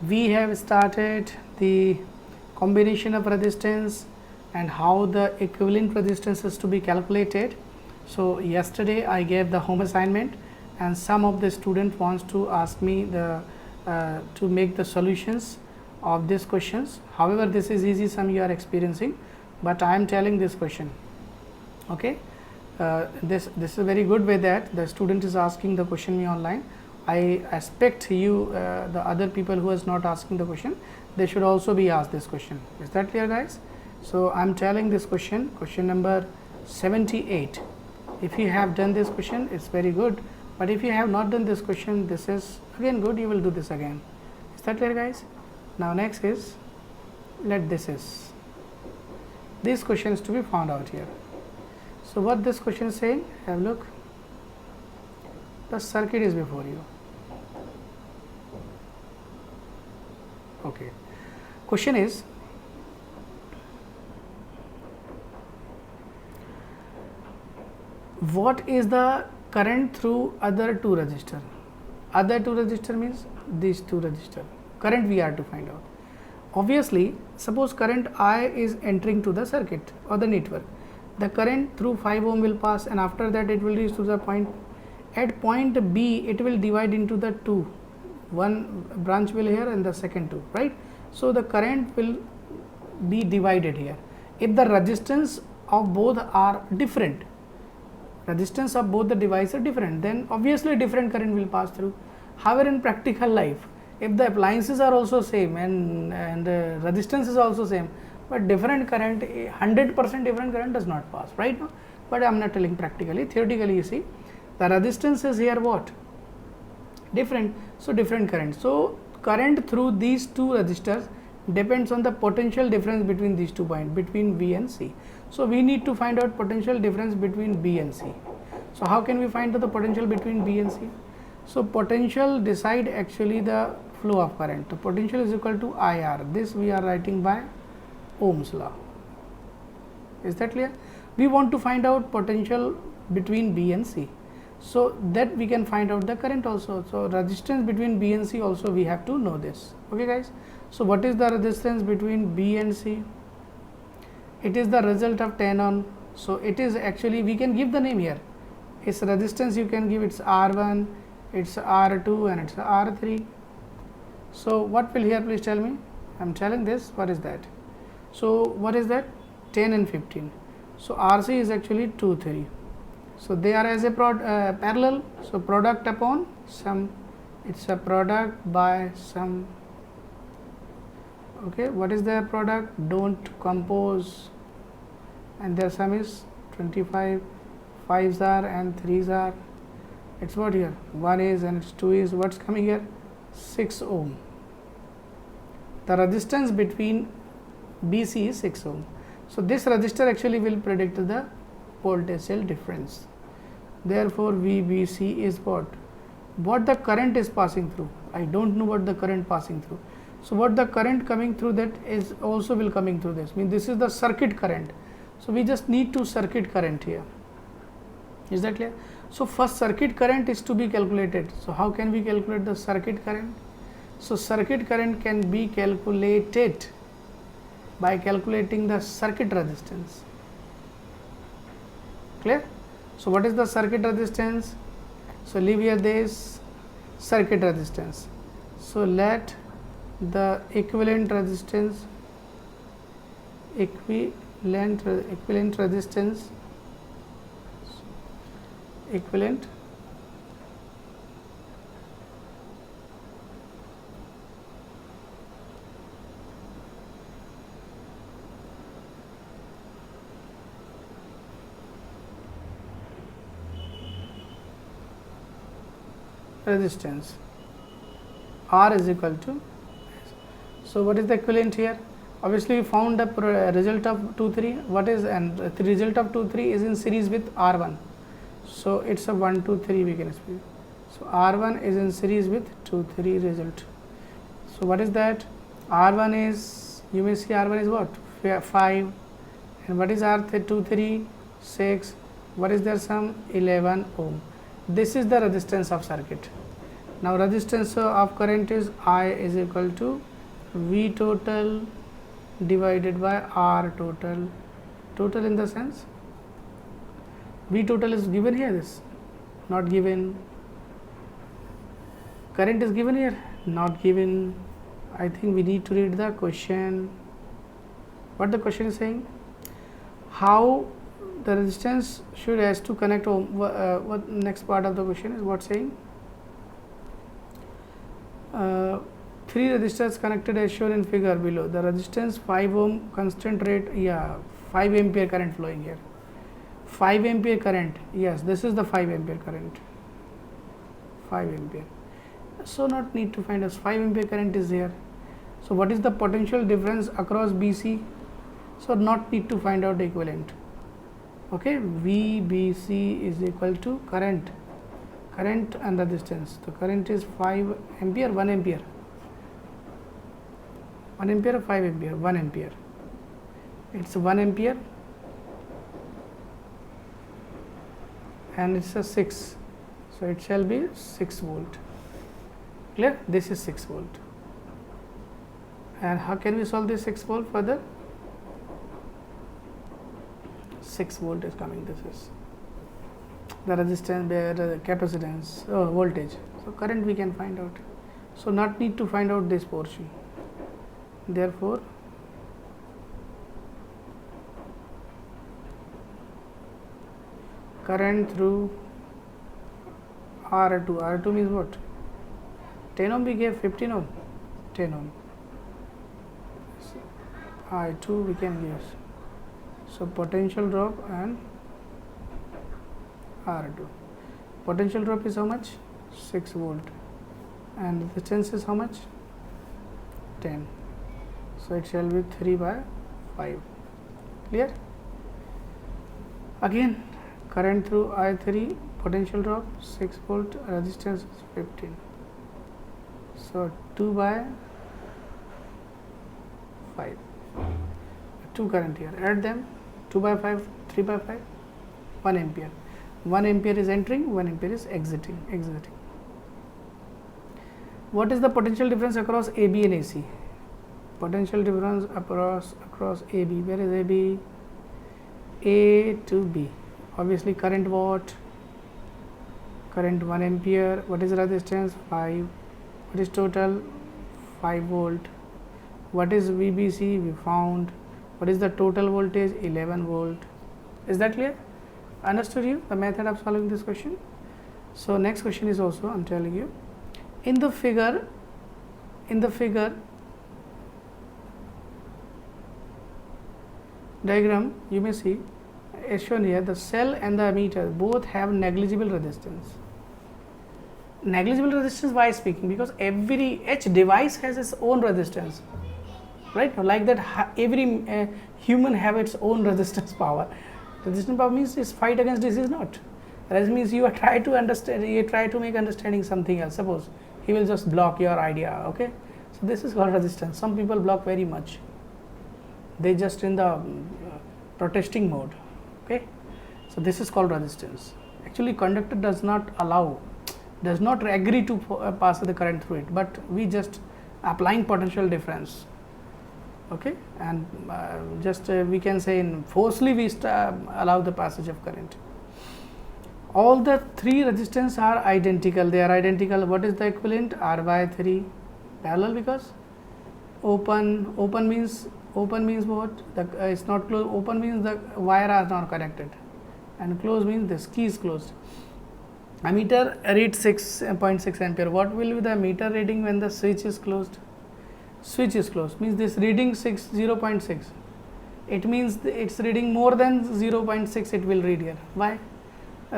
we have started the combination of resistance and how the equivalent resistance is to be calculated. So yesterday I gave the home assignment and some of the student wants to ask me the to make the solutions of these questions. However, this is easy, some you are experiencing, but I am telling this question. Okay, this is a very good way that the student is asking the question me online. I expect you the other people who is not asking the question, they should also be asked this question. Is that clear, guys? So I am telling this question number 78. If you have done this question, it's very good, but if you have not done this question, this is again good, you will do this again. Is that clear, guys? Now next is, let this is these questions to be found out here. So what this question is saying, have a look. The circuit is before you. Okay, question is, what is the current through other two resistor? Other two resistor means these two resistor. Current we are to find out. Obviously, suppose current I is entering to the circuit or the network. The current through 5 ohm will pass, and after that it will reach to the point. At point B, it will divide into the two. One branch will here and the second two, right? So the current will be divided here. If the resistance of both are different, resistance of both the devices are different, then obviously different current will pass through. However, in practical life, if the appliances are also same and resistance is also same, but different current, 100% different current does not pass, right? But I am not telling practically, theoretically you see, the resistance is here what? Different, so different current. So current through these two resistors depends on the potential difference between these 2 points, between B and C. So we need to find out potential difference between B and C. So how can we find out the potential between B and C? So potential decide actually the flow of current. The potential is equal to IR. This we are writing by Ohm's law. Is that clear? We want to find out potential between B and C, so that we can find out the current also. So resistance between B and C also we have to know this. Okay, guys. So what is the resistance between B and C? It is the result of 10 ohm. So it is actually, we can give the name here. Its resistance you can give, it's R1, it's R2 and it's R3. So what will here, please tell me? I am telling this, what is that? So what is that? 10 and 15. So RC is actually 2, 3. So they are as a parallel. So product upon sum, it's a product by sum. Okay, what is their product? Don't compose, and their sum is 25. 5s are and 3s are. It's what here? 1 is and it's 2 is. What's coming here? 6 ohm. The resistance between BC is 6 ohm. So this resistor actually will predict the potential difference. Therefore VBC is what? What the current is passing through. I don't know what the current passing through. So what the current coming through, that is also will coming through this. Mean this is the circuit current. So we just need to circuit current here. Is that clear? So first circuit current is to be calculated. So how can we calculate the circuit current? So circuit current can be calculated by calculating the circuit resistance. Clear? So what is the circuit resistance? So leave here this circuit resistance. So let the equivalent resistance, equivalent resistance, equivalent resistance R is equal to. So what is the equivalent here? Obviously we found the result of 2, 3. What is, and the result of 2, 3 is in series with R1. So it's a 1, 2, 3 we can speak. So R1 is in series with 2, 3 result. So what is that? R1 is, you may see R1 is what? 5. And what is R2, 3? 6. What is their sum? 11 ohm. This is the resistance of circuit. Now resistance of current is I is equal to V total divided by R total. Total in the sense V total is given here, this not given. Current is given here, not given. I think we need to read the question. What the question is saying? How the resistance should has to connect. What next part of the question is what saying? Three resistors connected as shown in figure below. The resistance 5 ohm constant rate, 5 ampere current flowing here. 5 ampere current, yes, this is the 5 ampere current. 5 ampere. So not need to find us 5 ampere current is here. So what is the potential difference across BC? So not need to find out the equivalent. Okay, VBC is equal to current and the distance. The current is 5 ampere, 1 ampere. 1 ampere or 5 ampere? 1 ampere. It's 1 ampere and it's a 6. So it shall be 6 volt. Clear? This is 6 volt. And how can we solve this 6 volt further? 6 volt is coming. This is the resistance, the capacitance, voltage. So current we can find out. So not need to find out this portion. Therefore, current through R2. R2 means what? 10 ohm we gave, 15 ohm, 10 ohm. I2 we can use. So potential drop and R2. Potential drop is how much? 6 volt. And resistance is how much? 10. So it shall be 3 by 5. Clear? Again, current through I3, potential drop 6 volt, resistance is 15. So 2 by 5. 2 current here. Add them. 2 by 5, 3 by 5, 1 ampere. 1 ampere is entering, 1 ampere is exiting. What is the potential difference across AB and AC? Potential difference across AB. Where is AB? A to B. Obviously current what? Current 1 ampere. What is resistance? 5. What is total? 5 volt. What is VBC? We found. What is the total voltage? 11 volt. Is that clear? Understood you the method of solving this question? So next question is also, I'm telling you, in the figure diagram you may see as shown here, the cell and the ammeter both have negligible resistance. Negligible resistance, why speaking? Because each device has its own resistance, right? Like that every human have its own resistance power. Resistance power means is fight against disease, not. That means you try to understand, you try to make understanding something else. Suppose he will just block your idea, okay? So this is called resistance. Some people block very much. They just in the protesting mode, okay? So this is called resistance. Actually conductor does not agree to pass the current through it, but we just applying potential difference, okay? And we can say in forcefully we allow the passage of current. All the three resistance are identical. They are identical. What is the equivalent? R by 3 parallel, because open means what? It's not closed. Open means the wire are not connected, and closed means this key is closed. Ammeter reads 6.6 ampere. What will be the meter reading when the switch is closed? Switch is closed means this reading 0.6. It means it's reading more than 0.6. It will read here. Why?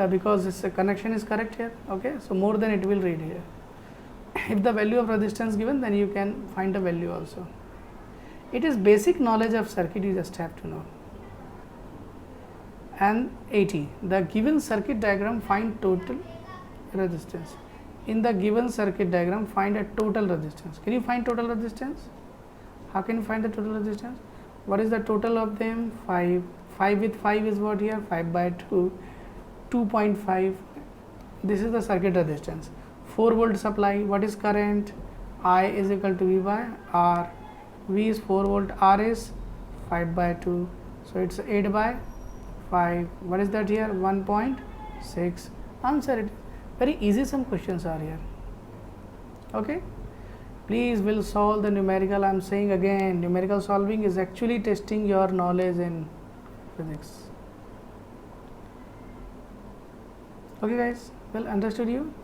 Because this connection is correct here, okay? So more than it will read here. If the value of resistance given, then you can find the value also. It is basic knowledge of circuit, you just have to know. And 80, the given circuit diagram, find total resistance. In the given circuit diagram, find a total resistance. Can you find total resistance? How can you find the total resistance? What is the total of them? 5. 5 with 5 is what here? 5 by 2. 2.5. This is the circuit resistance. 4 volt supply. What is current? I is equal to V by R. V is 4 volt, R is 5 by 2. So it's 8 by 5. What is that here? 1.6. Answer it. Very easy, some questions are here. Okay. Please will solve the numerical. I am saying again, numerical solving is actually testing your knowledge in physics. Okay guys, well understood you?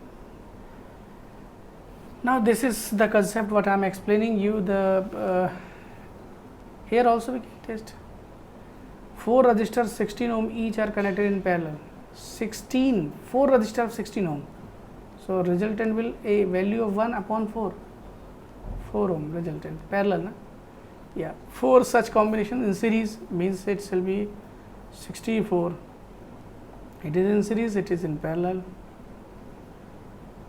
Now this is the concept what I am explaining you. The here also we can test. 4 resistors 16 ohm each are connected in parallel. 4 resistors 16 ohm. So resultant will a value of 1 upon 4. 4 ohm resultant parallel, na? Yeah, 4 such combinations in series means it shall be 64. It is in series, it is in parallel.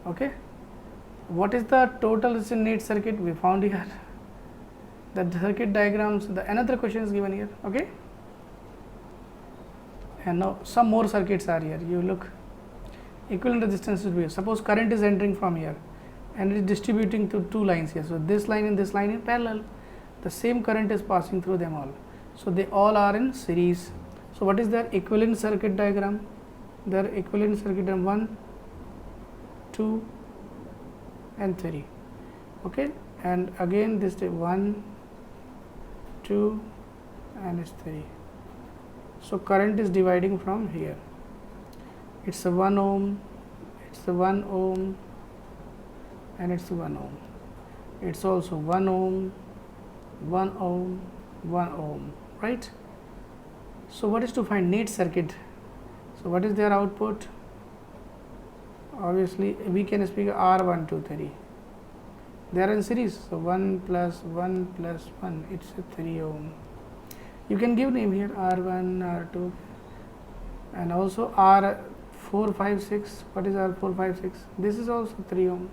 Okay. What is the total resistance needs circuit? We found here. The circuit diagrams, another question is given here. Okay. And now some more circuits are here. You look, equivalent resistance will be, suppose current is entering from here and it is distributing to 2 lines here. So this line and this line in parallel, the same current is passing through them all. So they all are in series. So what is their equivalent circuit diagram? Their equivalent circuit diagram 1, 2 and 3. Okay, and again this 1, 2 and it's 3. So current is dividing from here. It's a 1 ohm, it's a 1 ohm and it's a 1 ohm. It's also 1 ohm, 1 ohm, 1 ohm, right? So what is to find neat circuit? So what is their output? Obviously we can speak R1, 2, 3. They are in series. So 1 plus 1 plus 1, it's a 3 ohm. You can give name here R1, R2 and also R4, 5, 6. What is R4, 5, 6? This is also 3 ohm.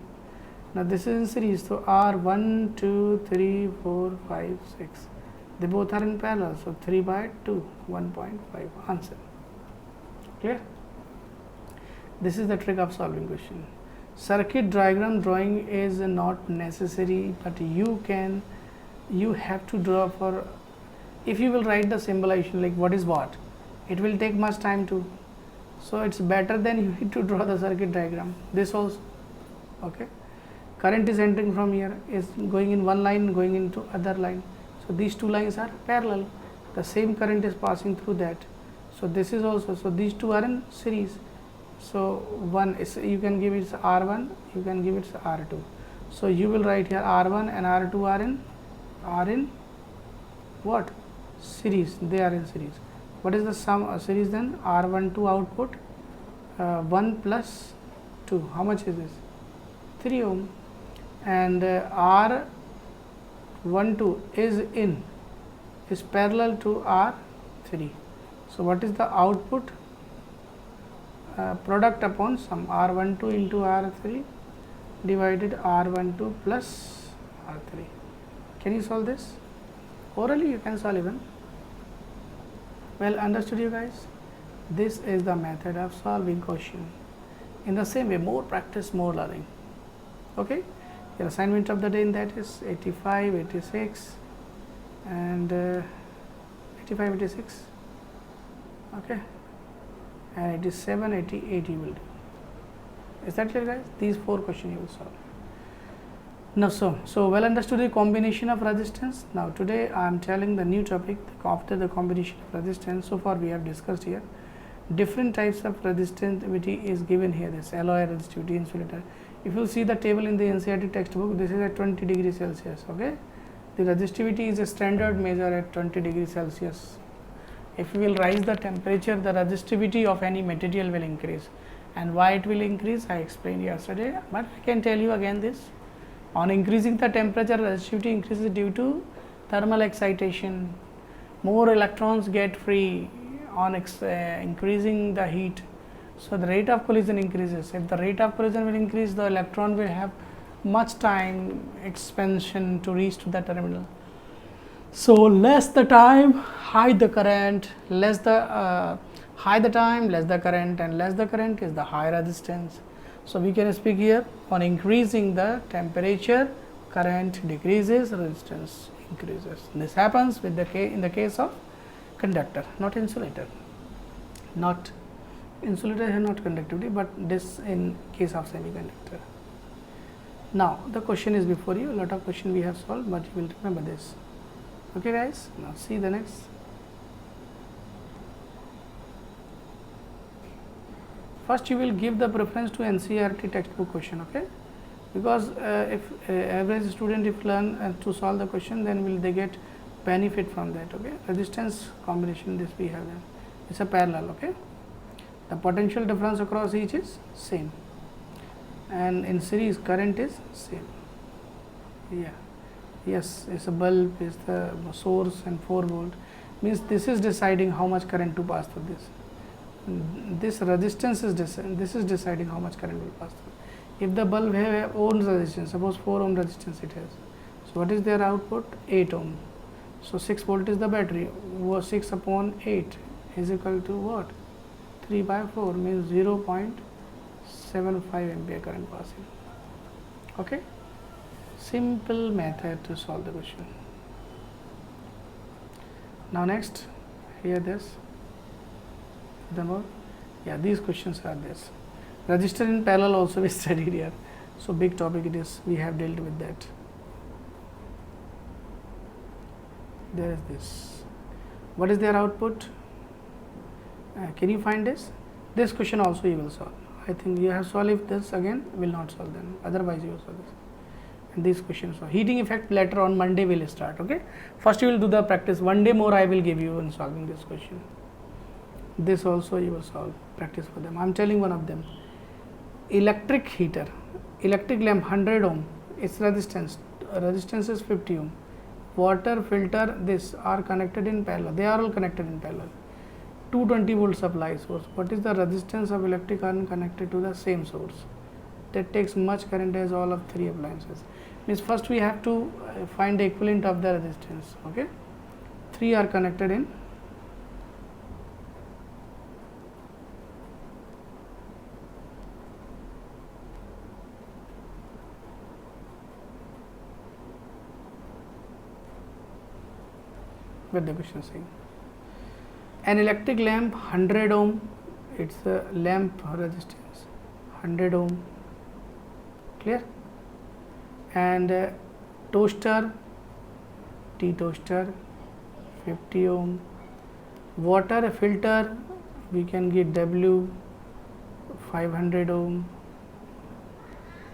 Now this is in series. So R1, 2, 3, 4, 5, 6. They both are in parallel. So 3 by 2, 1.5. Answer. Clear? This is the trick of solving question. Circuit diagram drawing is not necessary, but you have to draw for, if you will write the symbolization like what is what, it will take much time to. So it's better than you need to draw the circuit diagram. This also, okay. Current is entering from here, is going in one line, going into other line. So these 2 lines are parallel. The same current is passing through that. So this is also, so these 2 are in series. So one is, you can give it R1, you can give it R2. So you will write here R1 and R2 are in what? Series. They are in series. What is the sum series then? R12 output 1 plus 2. How much is this? 3 ohm. And R12 is parallel to R3. So what is the output? Product upon sum, R12 into R3 divided R12 plus R3. Can you solve this? Orally you can solve even. Well understood you guys? This is the method of solving question. In the same way, more practice, more learning. Okay? Your assignment of the day in that is 85, 86 and 85, 86. Okay? And 87, 88 you will do. Is that clear guys? These 4 questions you will solve. Now so well understood the combination of resistance. Now today I am telling the new topic after the combination of resistance. So far we have discussed here different types of resistivity is given here. This alloy resistivity, insulator. If you see the table in the NCERT textbook, this is at 20 degrees Celsius. Okay, the resistivity is a standard measure at 20 degrees Celsius. If you will rise the temperature, the resistivity of any material will increase. And why it will increase, I explained yesterday, but I can tell you again this. On increasing the temperature, resistivity increases due to thermal excitation. More electrons get free on increasing the heat. So the rate of collision increases. If the rate of collision will increase, the electron will have much time expansion to reach to the terminal. So less the time, high the current, less the high the time, less the current, and less the current is the high resistance. So we can speak here on increasing the temperature, current decreases, resistance increases. This happens with in the case of conductor, not insulator. Not insulator has not conductivity, but this in case of semiconductor. Now the question is before you. A lot of question we have solved, but you will remember this. Okay, guys. Now see the next. First, you will give the preference to NCERT textbook question, okay? Because if average student if learn to solve the question, then will they get benefit from that, okay? Resistance combination, this we have done. It's a parallel, okay? The potential difference across each is same, and in series current is same. Yeah, yes, it's a bulb, is the source, and 4 volt means this is deciding how much current to pass through this. This resistance is this is deciding how much current will pass through. If the bulb have own resistance, suppose 4 ohm resistance it has, so what is their output? 8 ohm. So 6 volt is the battery. 6 upon 8 is equal to what? 3 by 4 means 0.75 ampere current passing. Okay, simple method to solve the question. Now next, here this. The more, yeah, these questions are this. Resistor in parallel also we studied here, so big topic it is. We have dealt with that. There is this. What is their output? Can you find this? This question also you will solve. I think you have solved. If this again will not solve them. Otherwise you will solve this. And these questions. So heating effect later on Monday will start. Okay. First you will do the practice. One day more I will give you in solving this question. This also you will solve. Practice for them. I am telling one of them. Electric heater, electric lamp 100 ohm. Its resistance is 50 ohm. Water filter, this are connected in parallel. They are all connected in parallel. 220 volt supply source. What is the resistance of electric current connected to the same source? That takes much current as all of 3 appliances. Means first we have to find the equivalent of the resistance. Okay, 3 are connected in what the question saying. An electric lamp 100 ohm, it's a lamp resistance 100 ohm, clear, and toaster, tea toaster 50 ohm, water filter we can get W 500 ohm,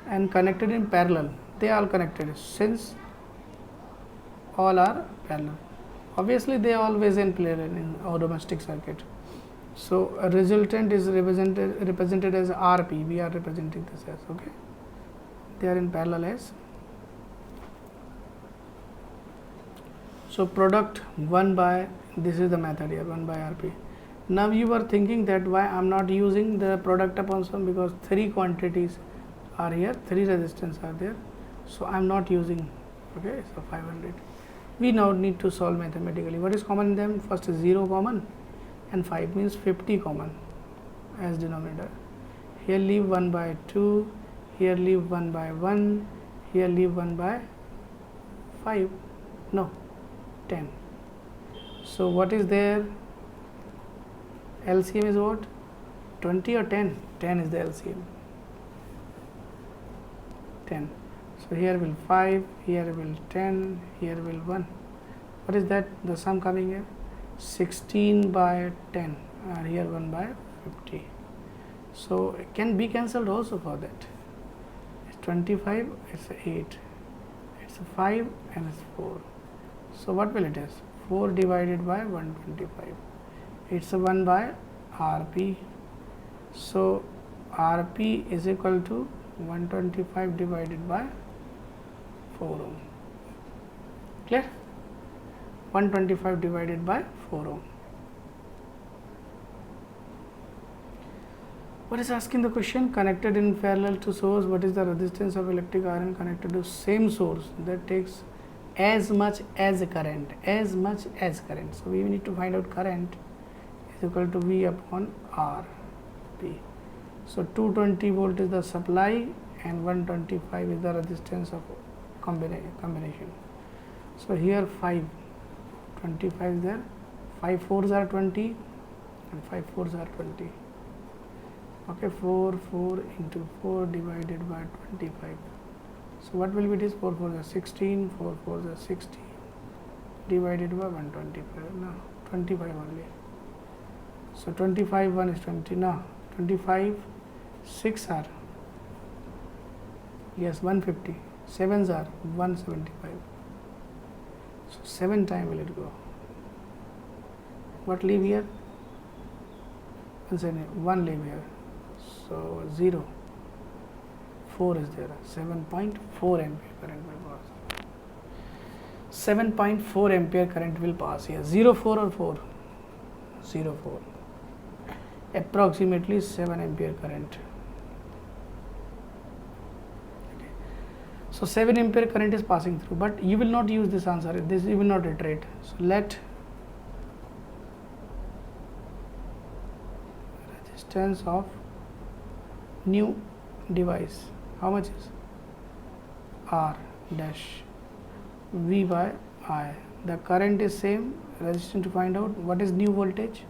and connected in parallel. They are all connected since all are parallel. Obviously they are always in parallel in our domestic circuit. So a resultant is represented as RP. We are representing this as, okay, they are in parallel as. So product 1 by, this is the method here, 1 by RP. Now you are thinking that why I am not using the product upon sum, because 3 quantities are here, 3 resistance are there, so I am not using. Okay, so 500. We now need to solve mathematically. What is common in them? First is 0 common and 5 means 50 common as denominator. Here leave 1 by 2, here leave 1 by 1, here leave 1 by 5, no, 10. So what is there? LCM is what? 20 or 10? 10 is the LCM. 10. So here will 5, here will 10, here will 1. What is that? The sum coming here? 16 by 10, and here 1 by 50. So it can be cancelled also for that. It's 25, it's 8, it's 5, and it's 4. So what will it is? 4 divided by 125. It's a 1 by RP. So RP is equal to 125 divided by 4 ohm. Clear? 125 divided by 4 ohm. What is asking the question? Connected in parallel to source, what is the resistance of electric iron connected to same source that takes as much as current, as much as current. So we need to find out current is equal to V upon R P. So 220 volt is the supply and 125 is the resistance of combination. So here 5, 25 is there, 5 4s are 20 and 5 4s are 20. Okay, 4 into 4 divided by 25. So what will be this? 4 4s are 16, 4 4s are 60 divided by 125. No, 25 only. So 25 1 is 20. No, 25 6 are, yes, 150. 7s are 175. So 7 times will it go. What leave here? 1 leave here. So 0. 4 is there. 7.4 ampere current will pass. 7.4 ampere current will pass here. 0 4 or 4? 0 4. Approximately 7 ampere current. Okay. So 7 ampere current is passing through, but you will not use this answer. This you will not iterate. So let resistance of new device, how much is? R dash V by I. The current is same, resistance to find out what is new voltage,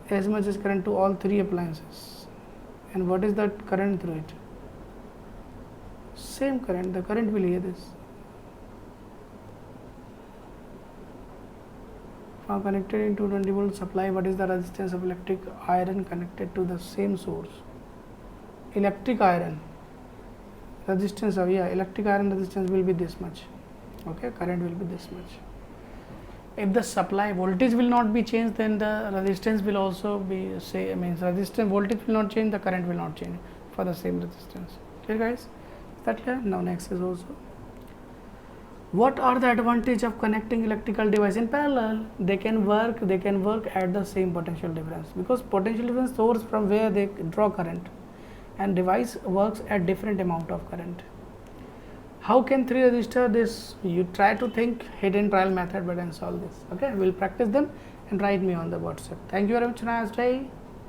as much as current to all 3 appliances, and what is the current through it? Same current, the current will hear this. Now connected in 220 volt supply, what is the resistance of electric iron connected to the same source? Electric iron resistance of, electric iron resistance will be this much. Okay, current will be this much. If the supply voltage will not be changed, then the resistance will also be resistance voltage will not change, the current will not change for the same resistance. Okay guys, is that clear? Now next is also, what are the advantage of connecting electrical device in parallel? They can work at the same potential difference, because potential difference source from where they draw current, and device works at different amount of current. How can 3 resistor this? You try to think hidden trial method, but and solve this. Okay, we'll practice them and write me on the WhatsApp. Thank you very much. Nice day.